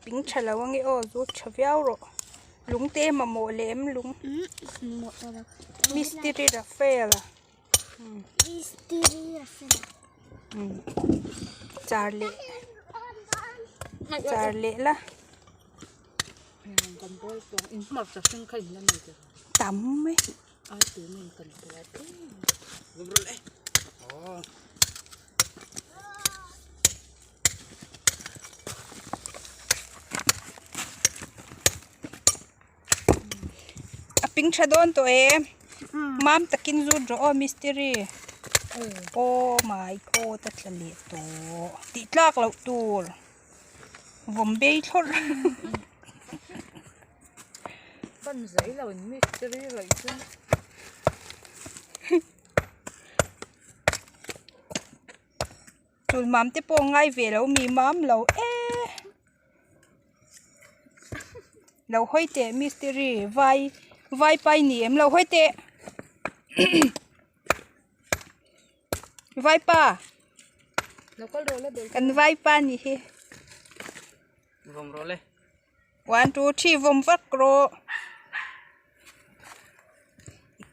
ping chala wangi o zo chaviao ro lung te ma mo lem lung neihtir Raphael charle la tắm ấy ping chadon to em mam takin zu ro mystery oh my god tatlali to ti tlak lo tur vombe thor con giấy là mystery rồi chứ chul mam te po ngai ve lo mi mam lo lo hoi te mystery vai pai ni em lo hoi te vai pa nó có đồ là được kan vai pa ni he vòng rồi lên 1 2 3 vom vak ro